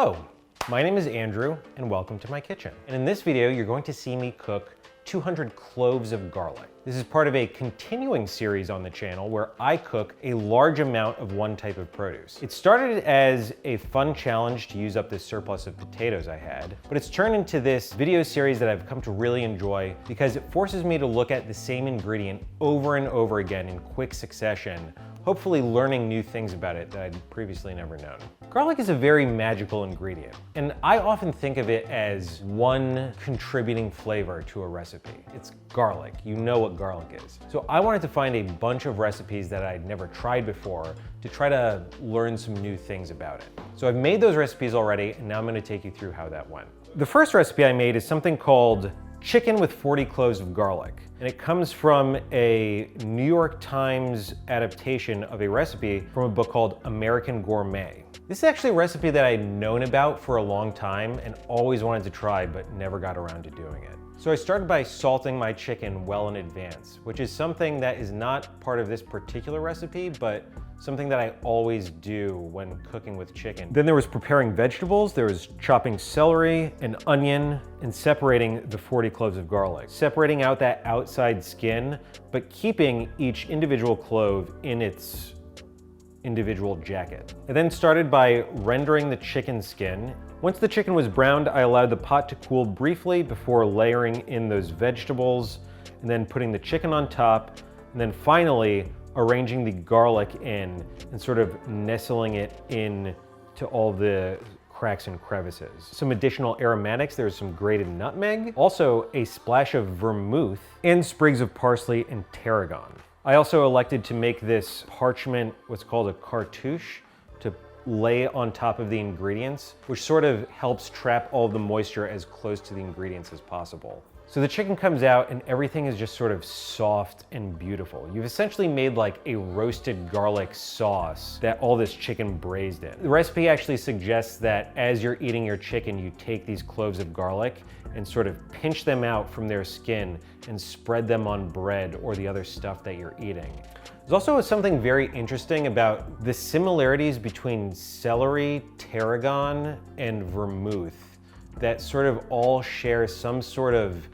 Hello, my name is Andrew and welcome to my kitchen. And in this video, you're going to see me cook 200 cloves of garlic. This is part of a continuing series on the channel where I cook a large amount of one type of produce. It started as a fun challenge to use up this surplus of potatoes I had, but it's turned into this video series that I've come to really enjoy because it forces me to look at the same ingredient over and over again in quick succession, hopefully learning new things about it that I'd previously never known. Garlic is a very magical ingredient, and I often think of it as one contributing flavor to a recipe. It's garlic. You know what garlic is. So I wanted to find a bunch of recipes that I'd never tried before to try to learn some new things about it. So I've made those recipes already, and now I'm gonna take you through how that went. The first recipe I made is something called chicken with 40 cloves of garlic. And it comes from a New York Times adaptation of a recipe from a book called American Gourmet. This is actually a recipe that I'd known about for a long time and always wanted to try, but never got around to doing it. So I started by salting my chicken well in advance, which is something that is not part of this particular recipe, but something that I always do when cooking with chicken. Then there was preparing vegetables, there was chopping celery and onion, and separating the 40 cloves of garlic. Separating out that outside skin, but keeping each individual clove in its individual jacket. I then started by rendering the chicken skin. Once the chicken was browned, I allowed the pot to cool briefly before layering in those vegetables, and then putting the chicken on top, and then finally arranging the garlic in and sort of nestling it in to all the cracks and crevices. Some additional aromatics, there's some grated nutmeg, also a splash of vermouth, and sprigs of parsley and tarragon. I also elected to make this parchment, what's called a cartouche, to lay on top of the ingredients, which sort of helps trap all of the moisture as close to the ingredients as possible. So the chicken comes out and everything is just sort of soft and beautiful. You've essentially made like a roasted garlic sauce that all this chicken braised in. The recipe actually suggests that as you're eating your chicken, you take these cloves of garlic and sort of pinch them out from their skin and spread them on bread or the other stuff that you're eating. There's also something very interesting about the similarities between celery, tarragon, and vermouth that sort of all share some sort of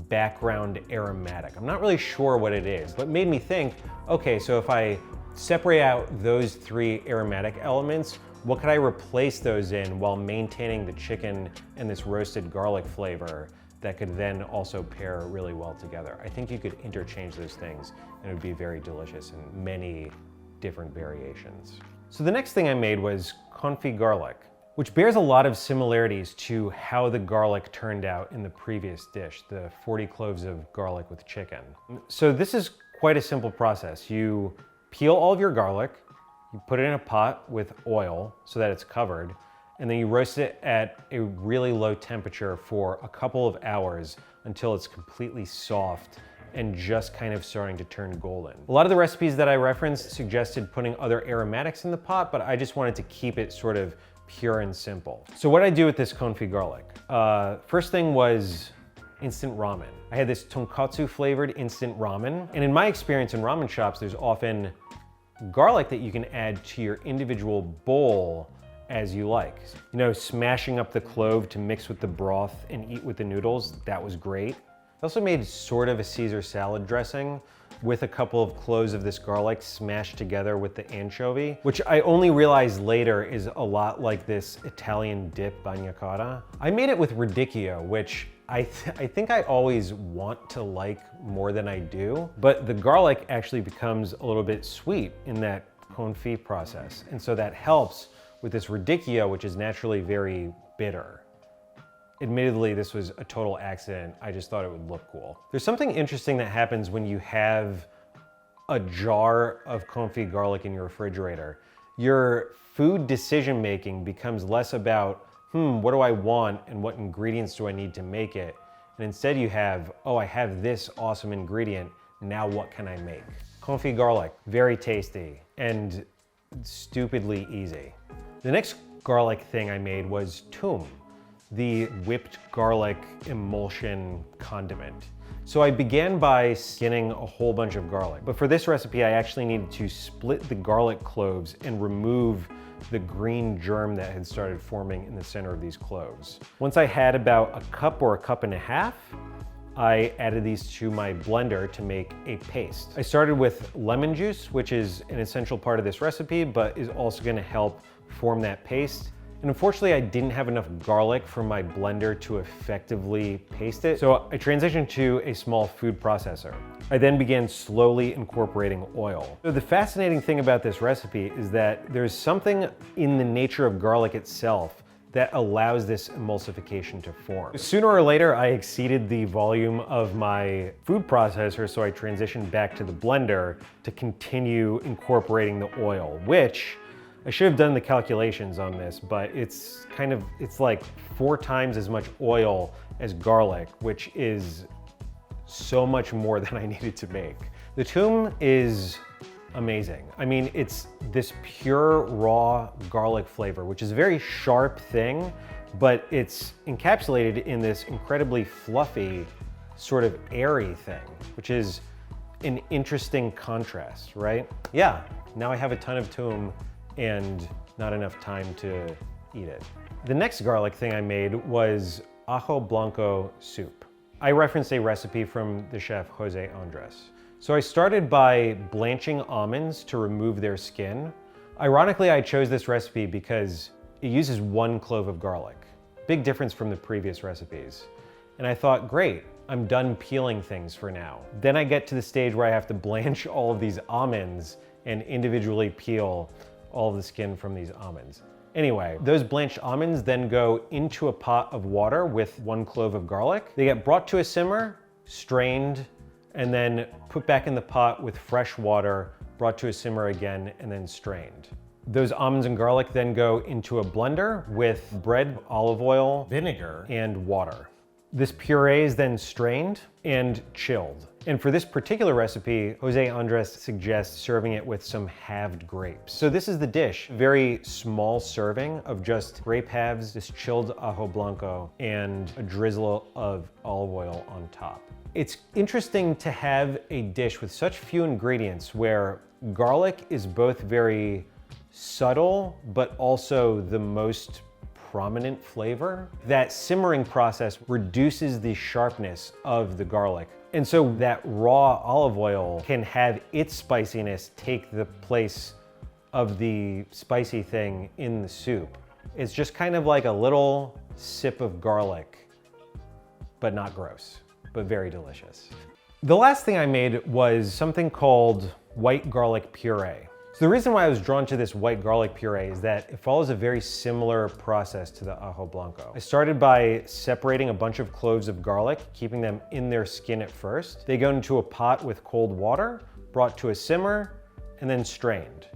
background aromatic. I'm not really sure what it is, but it made me think, okay, so if I separate out those three aromatic elements, what could I replace those in while maintaining the chicken and this roasted garlic flavor that could then also pair really well together? I think you could interchange those things and it would be very delicious in many different variations. So the next thing I made was confit garlic, which bears a lot of similarities to how the garlic turned out in the previous dish, the 40 cloves of garlic with chicken. So this is quite a simple process. You peel all of your garlic, you put it in a pot with oil so that it's covered, and then you roast it at a really low temperature for a couple of hours until it's completely soft and just kind of starting to turn golden. A lot of the recipes that I referenced suggested putting other aromatics in the pot, but I just wanted to keep it sort of pure and simple. So what I do with this confit garlic, first thing was instant ramen. I had this tonkatsu flavored instant ramen, and in my experience in ramen shops, there's often garlic that you can add to your individual bowl as you like. You know, smashing up the clove to mix with the broth and eat with the noodles, that was great. I also made sort of a Caesar salad dressing with a couple of cloves of this garlic smashed together with the anchovy, which I only realized later is a lot like this Italian dip bagna carta. I made it with radicchio, which I think I always want to like more than I do, but the garlic actually becomes a little bit sweet in that confit process. And so that helps with this radicchio, which is naturally very bitter. Admittedly, this was a total accident. I just thought it would look cool. There's something interesting that happens when you have a jar of confit garlic in your refrigerator. Your food decision-making becomes less about, what do I want and what ingredients do I need to make it? And instead you have, oh, I have this awesome ingredient, now what can I make? Confit garlic, very tasty and stupidly easy. The next garlic thing I made was Toum. the whipped garlic emulsion condiment. So I began by skinning a whole bunch of garlic. But for this recipe, I actually needed to split the garlic cloves and remove the green germ that had started forming in the center of these cloves. Once I had about a cup or a cup and a half, I added these to my blender to make a paste. I started with lemon juice, which is an essential part of this recipe, but is also gonna help form that paste. And unfortunately, I didn't have enough garlic for my blender to effectively paste it, so I transitioned to a small food processor. I then began slowly incorporating oil. So the fascinating thing about this recipe is that there's something in the nature of garlic itself that allows this emulsification to form. Sooner or later, I exceeded the volume of my food processor, so I transitioned back to the blender to continue incorporating the oil, which I should have done the calculations on this, but it's like 4 times as much oil as garlic, which is so much more than I needed to make. The Toum is amazing. I mean, it's this pure raw garlic flavor, which is a very sharp thing, but it's encapsulated in this incredibly fluffy, sort of airy thing, which is an interesting contrast, right? Yeah, now I have a ton of Toum and not enough time to eat it. The next garlic thing I made was Ajo Blanco soup. I referenced a recipe from the chef Jose Andres. So I started by blanching almonds to remove their skin. Ironically, I chose this recipe because it uses 1 clove of garlic. Big difference from the previous recipes. And I thought, great, I'm done peeling things for now. Then I get to the stage where I have to blanch all of these almonds and individually peel all of the skin from these almonds. Anyway, those blanched almonds then go into a pot of water with 1 clove of garlic. They get brought to a simmer, strained, and then put back in the pot with fresh water, brought to a simmer again, and then strained. Those almonds and garlic then go into a blender with bread, olive oil, vinegar, and water. This puree is then strained and chilled. And for this particular recipe, Jose Andres suggests serving it with some halved grapes. So this is the dish, very small serving of just grape halves, this chilled Ajo Blanco, and a drizzle of olive oil on top. It's interesting to have a dish with such few ingredients where garlic is both very subtle, but also the most prominent flavor. That simmering process reduces the sharpness of the garlic. And so that raw olive oil can have its spiciness take the place of the spicy thing in the soup. It's just kind of like a little sip of garlic, but not gross, but very delicious. The last thing I made was something called white garlic puree. So the reason why I was drawn to this white garlic puree is that it follows a very similar process to the Ajo Blanco. I started by separating a bunch of cloves of garlic, keeping them in their skin at first. They go into a pot with cold water, brought to a simmer, and then strained.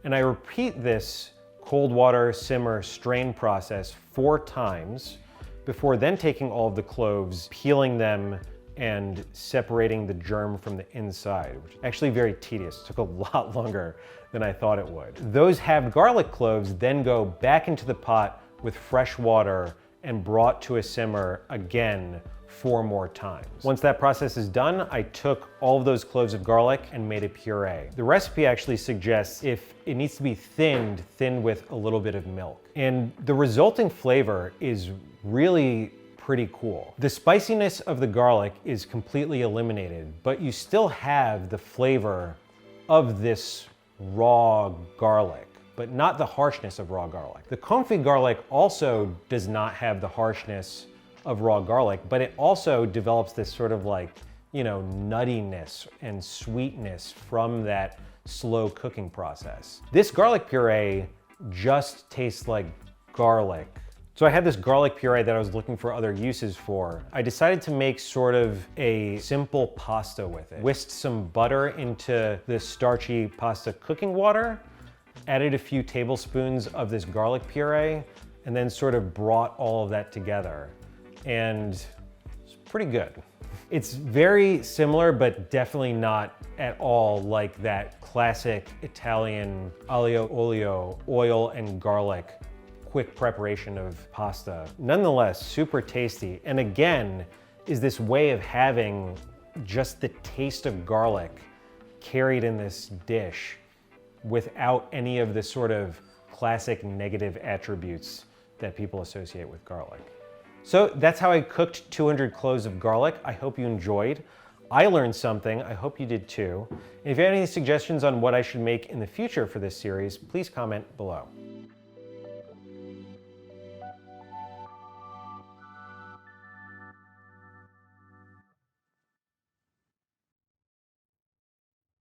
And I repeat this cold water, simmer, strain process 4 times before then taking all of the cloves, peeling them, and separating the germ from the inside, which is actually very tedious. It took a lot longer than I thought it would. Those halved garlic cloves then go back into the pot with fresh water and brought to a simmer again 4 more times. Once that process is done, I took all of those cloves of garlic and made a puree. The recipe actually suggests if it needs to be thinned with a little bit of milk. And the resulting flavor is really pretty cool. The spiciness of the garlic is completely eliminated, but you still have the flavor of this raw garlic, but not the harshness of raw garlic. The confit garlic also does not have the harshness of raw garlic, but it also develops this sort of like, you know, nuttiness and sweetness from that slow cooking process. This garlic puree just tastes like garlic. So I had this garlic puree that I was looking for other uses for. I decided to make sort of a simple pasta with it. Whisked some butter into this starchy pasta cooking water, added a few tablespoons of this garlic puree, and then sort of brought all of that together. And it's pretty good. It's very similar, but definitely not at all like that classic Italian aglio olio, oil and garlic quick preparation of pasta. Nonetheless, super tasty. And again, is this way of having just the taste of garlic carried in this dish without any of the sort of classic negative attributes that people associate with garlic. So that's how I cooked 200 cloves of garlic. I hope you enjoyed. I learned something. I hope you did too. And if you have any suggestions on what I should make in the future for this series, please comment below.